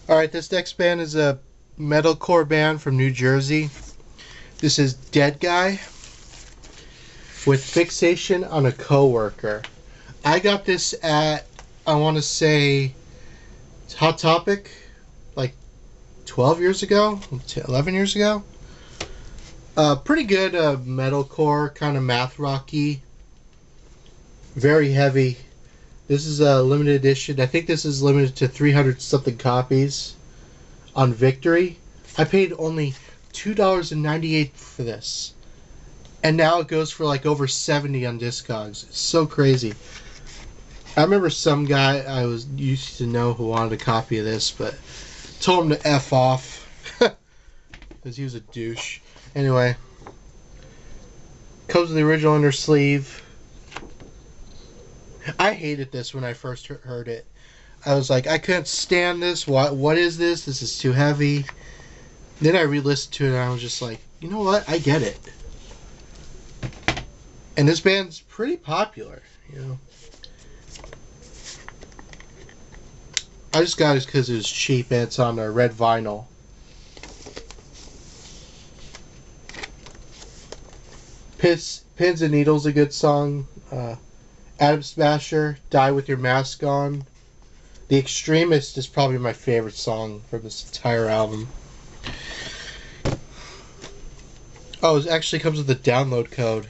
Alright, this next band is a metalcore band from New Jersey. This is Dead Guy with Fixation on a Coworker. I got this at, I want to say, Hot Topic, like 12 years ago, 11 years ago. Pretty good metalcore, kind of math rocky. Very heavy. This is a limited edition. I think this is limited to 300 something copies on Victory. I paid only $2.98 for this. And now it goes for like over 70 on Discogs. It's so crazy. I remember some guy I was used to know who wanted a copy of this, but told him to F off. Because he was a douche. Anyway. Comes with the original inner sleeve. I hated this when I first heard it. I was like, I couldn't stand this. What is this? This is too heavy. Then I re-listened to it and I was just like, you know what? I get it. And this band's pretty popular, you know. I just got it because it was cheap and it's on a red vinyl. Pins and Needles, a good song. Atom Smasher, Die With Your Mask On. The Extremist is probably my favorite song from this entire album. Oh, it actually comes with a download code.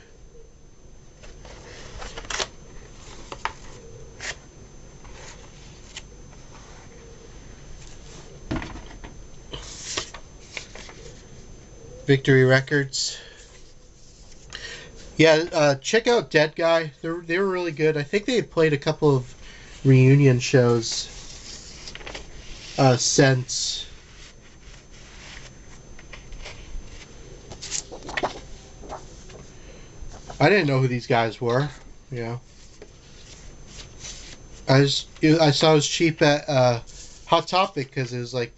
Victory Records. Yeah, check out Dead Guy. They were really good. I think they played a couple of reunion shows since. I didn't know who these guys were. You know, I saw it was cheap at Hot Topic because it was like,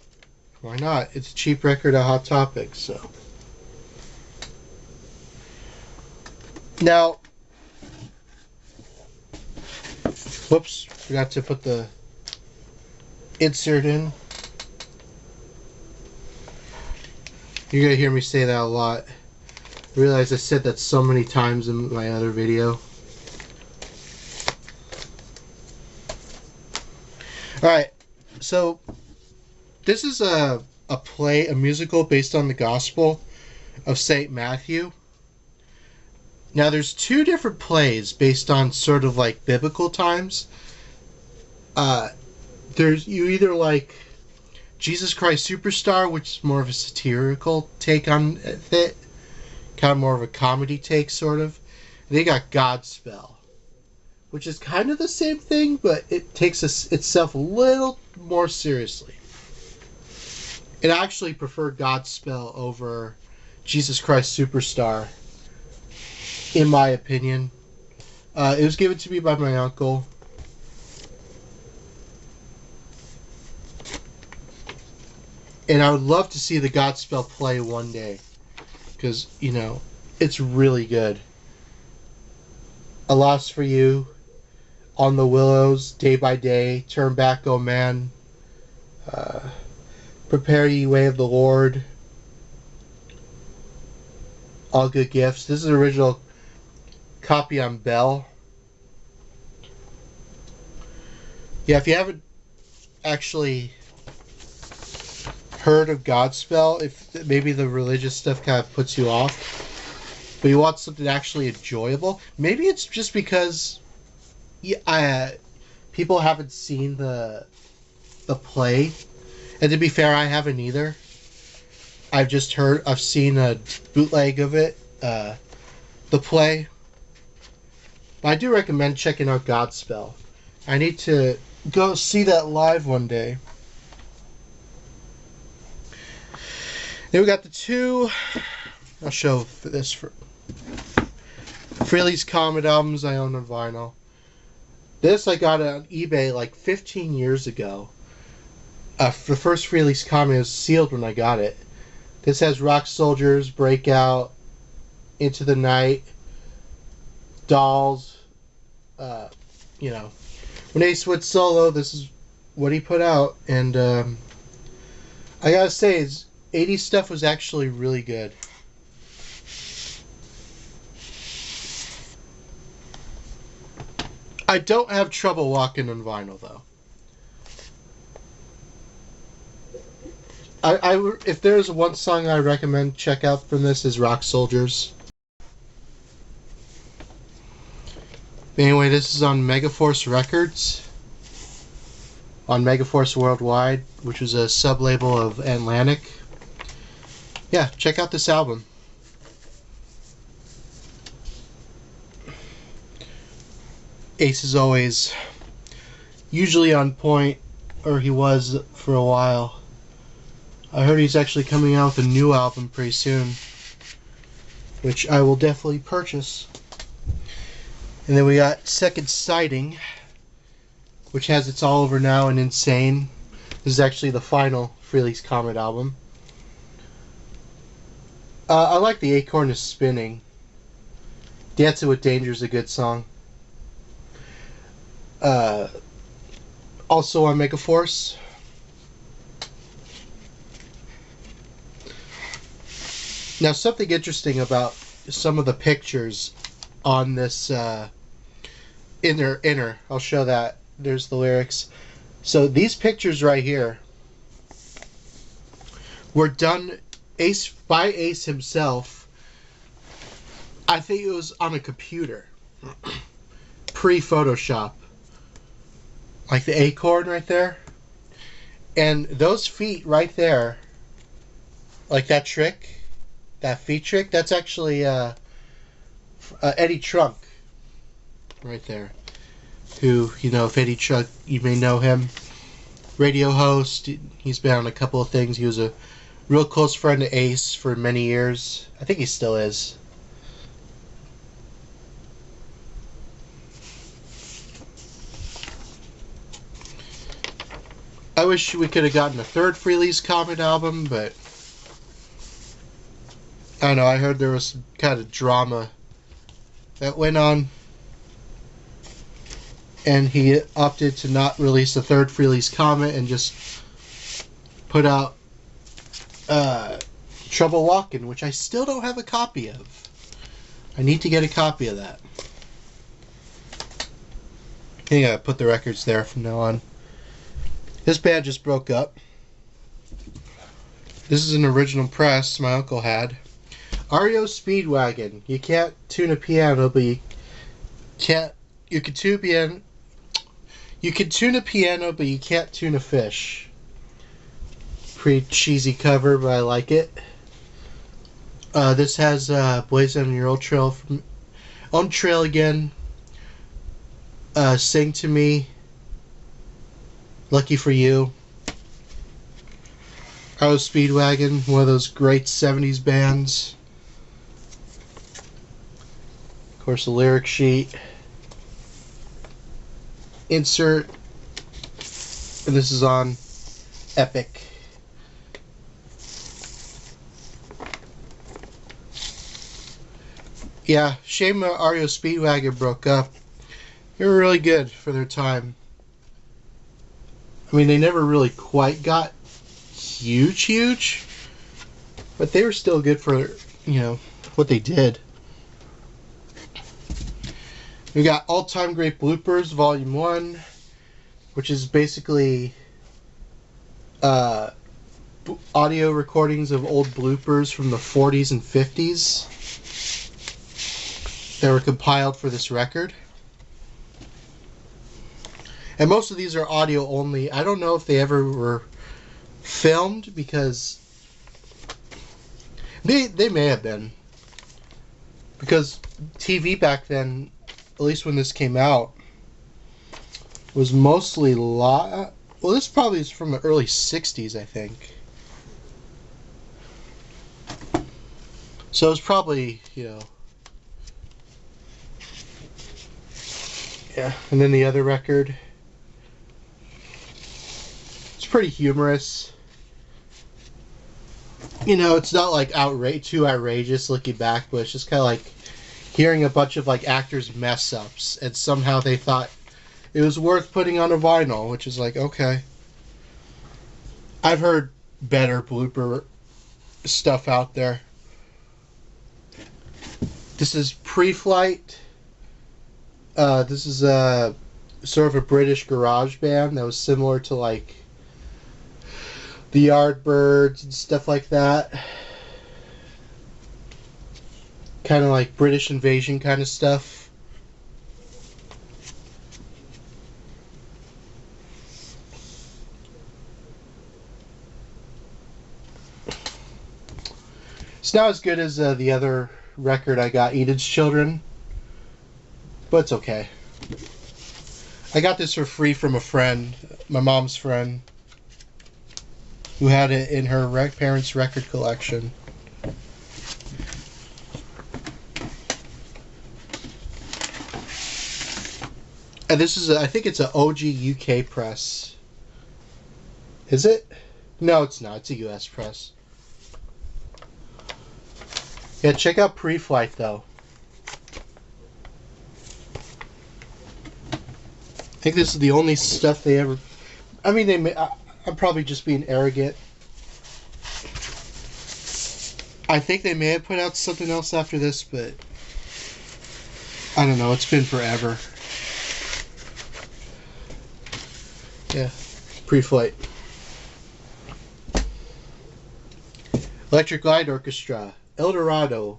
why not? It's a cheap record at Hot Topic, so. Now, whoops, forgot to put the insert in. You're going to hear me say that a lot. I realize I said that so many times in my other video. Alright, so this is a musical based on the Gospel of St. Matthew. Now, there's two different plays based on sort of like biblical times. There's you either like Jesus Christ Superstar, which is more of a satirical take on it, kind of more of a comedy take, sort of. And they got Godspell, which is kind of the same thing, but it takes itself a little more seriously. And I actually prefer Godspell over Jesus Christ Superstar, in my opinion. It was given to me by my uncle. And I would love to see the Godspell play one day. Because, you know, it's really good. A Loss for You, On the Willows, Day by Day, Turn Back, O Man, Prepare Ye Way of the Lord, All Good Gifts. This is an original copy on Bell. Yeah, if you haven't actually heard of Godspell, if maybe the religious stuff kind of puts you off, but you want something actually enjoyable, maybe it's just because people haven't seen the play, and to be fair, I haven't either. I've seen a bootleg of it, the play. But I do recommend checking out Godspell. I need to go see that live one day. Then we got the two. I'll show this for Frehley's Comet albums I own on vinyl. This I got on eBay like 15 years ago. The first Frehley's Comet was sealed when I got it. This has Rock Soldiers, Breakout, Into the Night, Dolls. You know, when Ace went solo, this is what he put out, and I gotta say, his 80s stuff was actually really good. I don't have trouble walking on vinyl, though. If there's one song I recommend check out from this is Rock Soldiers. Anyway, this is on Megaforce Records. On Megaforce Worldwide, which was a sub-label of Atlantic. Yeah, check out this album. Ace is always usually on point, or he was for a while. I heard he's actually coming out with a new album pretty soon, which I will definitely purchase. And then we got Second Sighting, which has It's All Over Now and Insane. This is actually the final Frehley's Comet album. I like The Acorn is Spinning. Dancing with Danger is a good song. Also on Megaforce. Now, something interesting about some of the pictures on this inner, I'll show that. There's the lyrics. So these pictures right here were done by Ace himself. I think it was on a computer, pre-Photoshop. Like the acorn right there. And those feet right there, like that trick, that feet trick, that's actually Eddie Trunk right there. Who, you know, if Eddie Trunk, you may know him. Radio host, he's been on a couple of things. He was a real close friend to Ace for many years. I think he still is. I wish we could have gotten a third Frehley's Comet album, but I don't know, I heard there was some kind of drama that went on, and he opted to not release the third Frehley's Comet and just put out Trouble Walkin', which I still don't have a copy of. I need to get a copy of that. I think I put the records there from now on. This band just broke up. This is an original press my uncle had. REO Speedwagon. You can't tune a piano, but you can tune a piano, but you can't tune a fish. Pretty cheesy cover, but I like it. This has Blaze on Your Old Trail on Trail Again. Sing to Me. Lucky for You. REO Speedwagon, one of those great 70s bands. Of course, the lyric sheet. Insert. And this is on Epic. Yeah, shame REO Speedwagon broke up. They were really good for their time. I mean, they never really quite got huge, but they were still good for, you know, what they did. We got All Time Great Bloopers, Volume 1, which is basically audio recordings of old bloopers from the 40s and 50s that were compiled for this record. And most of these are audio only. I don't know if they ever were filmed, because they may have been. Because TV back then, at least when this came out, was mostly live. Well, this probably is from the early 60s, I think. So it was probably, you know. Yeah, and then the other record. Pretty humorous. You know, it's not like too outrageous looking back, but it's just kind of like hearing a bunch of like actors mess ups, and somehow they thought it was worth putting on a vinyl, which is like, okay. I've heard better blooper stuff out there. This is Pre-Flight. This is a sort of a British garage band that was similar to like the Yardbirds and stuff like that. Kind of like British Invasion kind of stuff. It's not as good as the other record I got, Eden's Children, but it's okay. I got this for free from a friend, my mom's friend, who had it in her parents' record collection. And this is, I think it's an OG UK press. Is it? No, it's not. It's a US press. Yeah, check out Pre-Flight though. I think this is the only stuff they ever. I mean, they. I'm probably just being arrogant. I think they may have put out something else after this, but I don't know. It's been forever. Yeah, Pre-Flight. Electric Light Orchestra, El Dorado.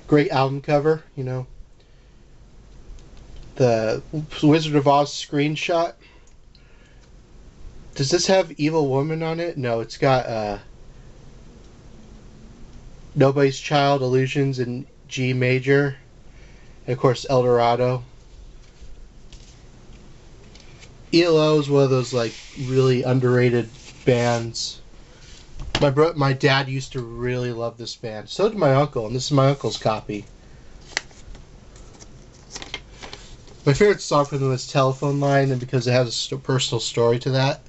Great album cover, you know. The Wizard of Oz screenshot. Does this have Evil Woman on it? No, it's got Nobody's Child, Illusions in G major. And of course, El Dorado. ELO is one of those like really underrated bands. My dad used to really love this band. So did my uncle, and this is my uncle's copy. My favorite song from them is Telephone Line, and because it has a personal story to that.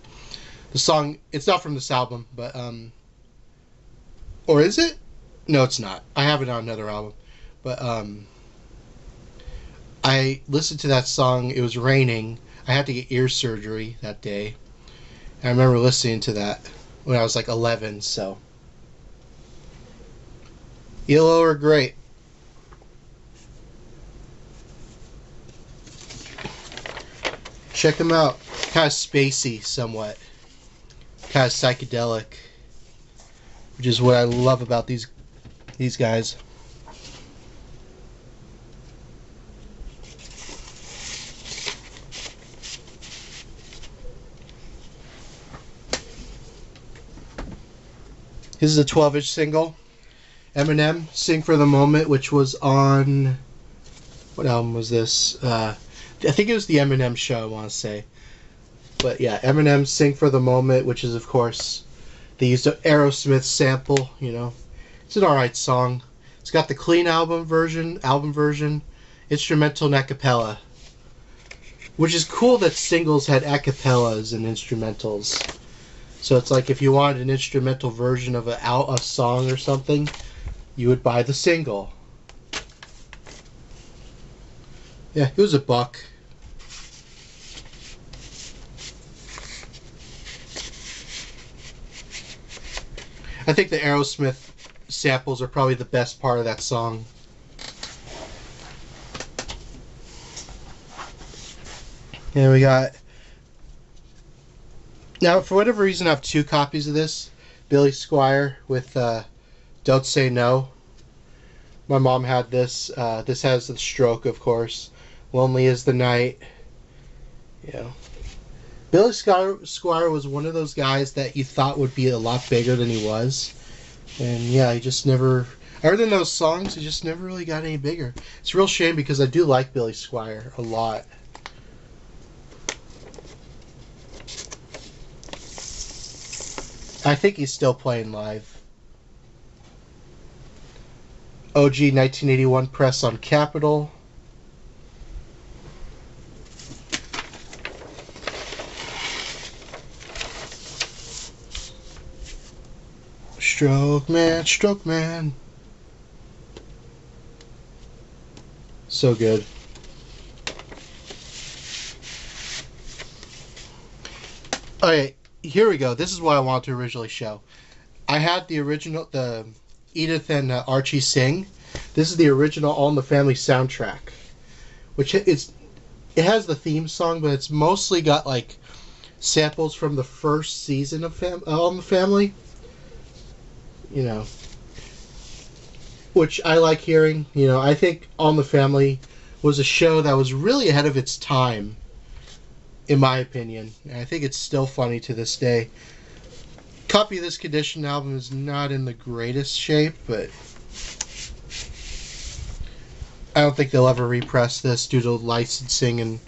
The song, it's not from this album, but or is it? No, it's not. I have it on another album. But I listened to that song. It was raining. I had to get ear surgery that day. And I remember listening to that when I was like 11, so. ELO are great. Check them out. Kind of spacey, somewhat. Kind of psychedelic. Which is what I love about these guys. This is a 12-inch single. Eminem, Sing for the Moment, which was on... What album was this? I think it was the Eminem Show, I want to say. But yeah, Eminem, Sing for the Moment, which is, of course, they used an Aerosmith sample, you know. It's an alright song. It's got the clean album version, instrumental and a cappella. Which is cool that singles had a cappellas and instrumentals. So it's like if you wanted an instrumental version of a song or something, you would buy the single. Yeah, it was $1. I think the Aerosmith samples are probably the best part of that song. Yeah, we got... Now, for whatever reason, I have 2 copies of this. Billy Squier with Don't Say No. My mom had this. This has The Stroke, of course. Lonely as the Night. You know. Billy Squier was one of those guys that you thought would be a lot bigger than he was. And yeah, he just never... Other than those songs, he just never really got any bigger. It's a real shame because I do like Billy Squier a lot. I think he's still playing live. OG 1981 press on Capitol. Stroke man, stroke man. So good. Okay, here we go. This is what I wanted to originally show. I had the original, the Edith and Archie sing. This is the original All in the Family soundtrack, which it has the theme song, but it's mostly got like samples from the first season of All in the Family. You know, which I like hearing. You know, I think All in the Family was a show that was really ahead of its time, in my opinion. And I think it's still funny to this day. Copy of this condition album is not in the greatest shape, but I don't think they'll ever repress this due to licensing and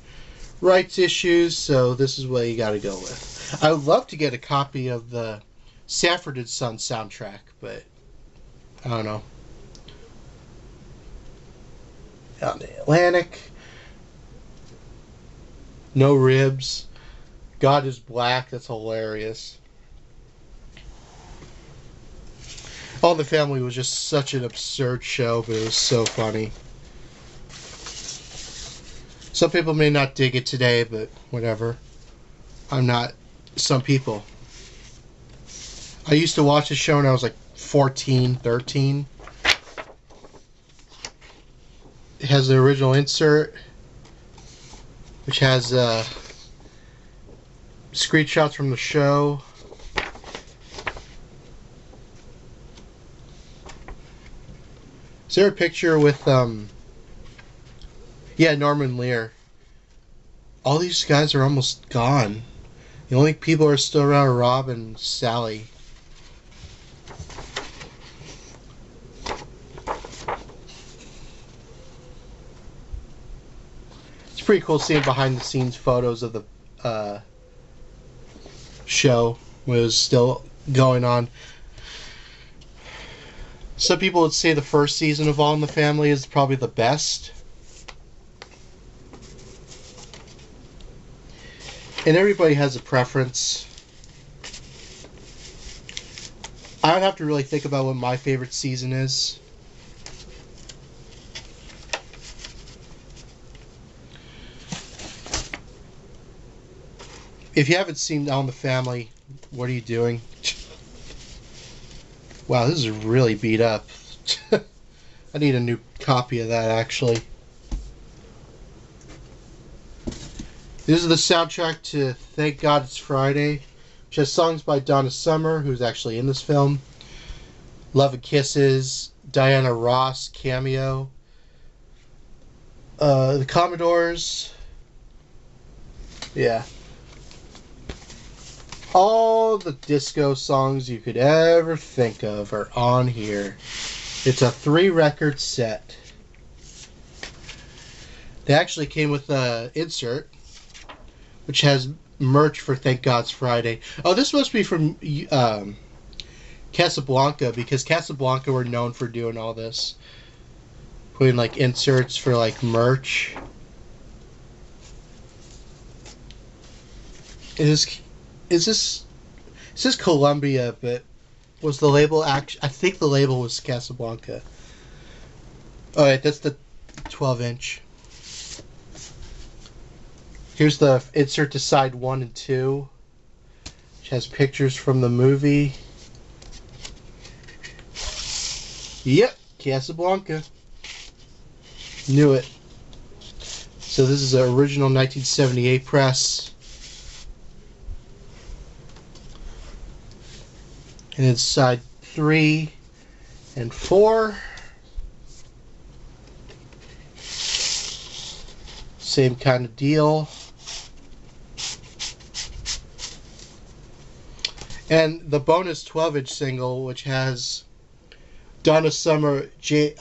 rights issues, so this is what you gotta go with. I would love to get a copy of the Sanford and Son soundtrack, but I don't know. On the Atlantic, No Ribs, God is Black, that's hilarious. All in the Family was just such an absurd show, but it was so funny. Some people may not dig it today, but whatever. I'm not some people. I used to watch the show when I was like 14, 13. It has the original insert, which has screenshots from the show. Is there a picture with, yeah, Norman Lear? All these guys are almost gone. The only people who are still around are Rob and Sally. It's pretty cool seeing behind the scenes photos of the show when it was still going on. Some people would say the first season of All in the Family is probably the best. And everybody has a preference. I would have to really think about what my favorite season is. If you haven't seen All in the Family, what are you doing? Wow, this is really beat up. I need a new copy of that, actually. This is the soundtrack to Thank God It's Friday, which has songs by Donna Summer, who's actually in this film. Love and Kisses, Diana Ross cameo. The Commodores. Yeah. All the disco songs you could ever think of are on here. It's a 3-record set. They actually came with an insert, which has merch for Thank God's Friday. Oh, this must be from Casablanca, because Casablanca were known for doing all this. Putting like inserts for like merch. Is this Columbia, but was the label I think the label was Casablanca. Alright, that's the 12-inch. Here's the insert to side 1 and 2, which has pictures from the movie. Yep, Casablanca. Knew it. So this is an original 1978 press. And it's side 3 and 4. Same kind of deal. And the bonus 12-inch single, which has Donna Summer, Je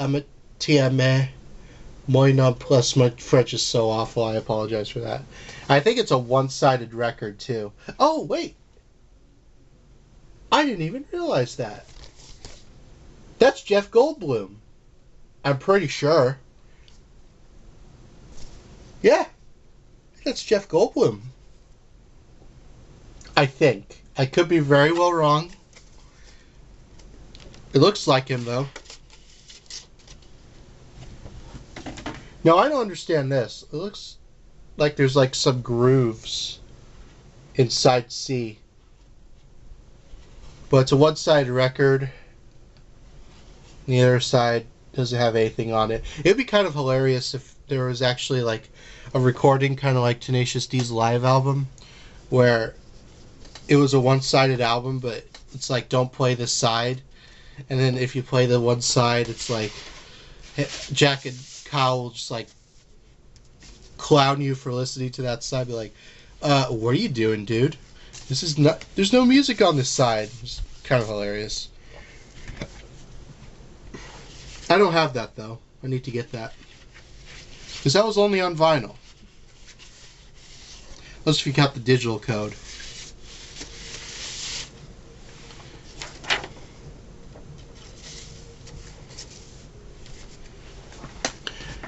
t'aime, moi non plus. My French is so awful, I apologize for that. I think it's a one-sided record, too. Oh, wait. I didn't even realize that. That's Jeff Goldblum. I'm pretty sure. Yeah. That's Jeff Goldblum. I think. I could be very well wrong. It looks like him, though. Now, I don't understand this. It looks like there's like some grooves inside C. But it's a one-sided record. The other side doesn't have anything on it. It'd be kind of hilarious if there was actually like a recording, kind of like Tenacious D's live album, where it was a one-sided album, but it's like don't play this side, and then if you play the one side, it's like Jack and Kyle will just like clown you for listening to that side. Be like, what are you doing, dude? This is not. There's no music on this side. It's kind of hilarious. I don't have that though. I need to get that because that was only on vinyl. Unless if you count the digital code.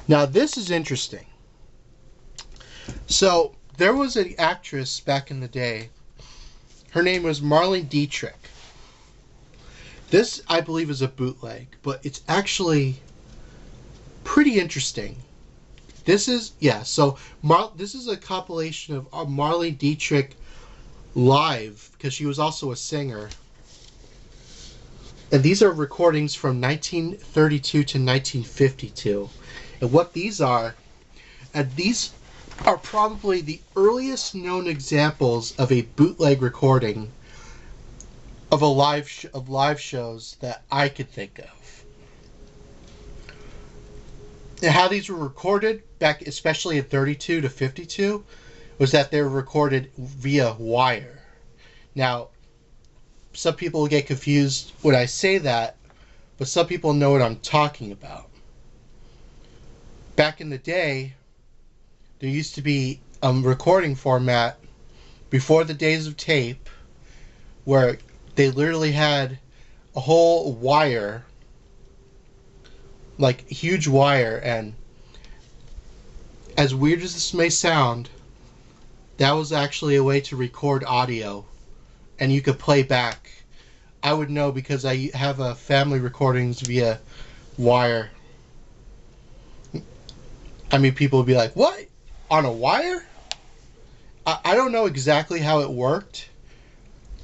Now this is interesting. So there was an actress back in the day. Her name was Marlene Dietrich. This, I believe, is a bootleg, but it's actually pretty interesting. This is, yeah, so this is a compilation of Marlene Dietrich live, because she was also a singer. And these are recordings from 1932 to 1952. And what these are, and these are probably the earliest known examples of a bootleg recording of a live shows that I could think of. And how these were recorded back, especially in 32 to 52, was that they were recorded via wire. Now, some people will get confused when I say that, but some people know what I'm talking about. Back in the day, there used to be a recording format before the days of tape where they literally had a whole wire, like huge wire, and as weird as this may sound, that was actually a way to record audio, and you could play back. I would know because I have a family recordings via wire. I mean, people would be like, what? On a wire? I don't know exactly how it worked,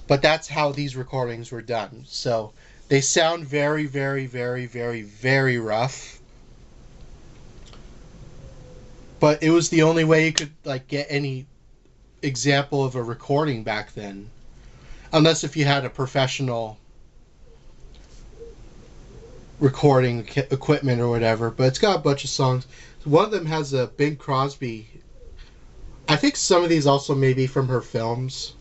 but that's how these recordings were done. So they sound very, very, very, very, very rough. But it was the only way you could like get any example of a recording back then. Unless if you had a professional recording equipment or whatever. But it's got a bunch of songs. One of them has a Bing Crosby. I think some of these also may be from her films.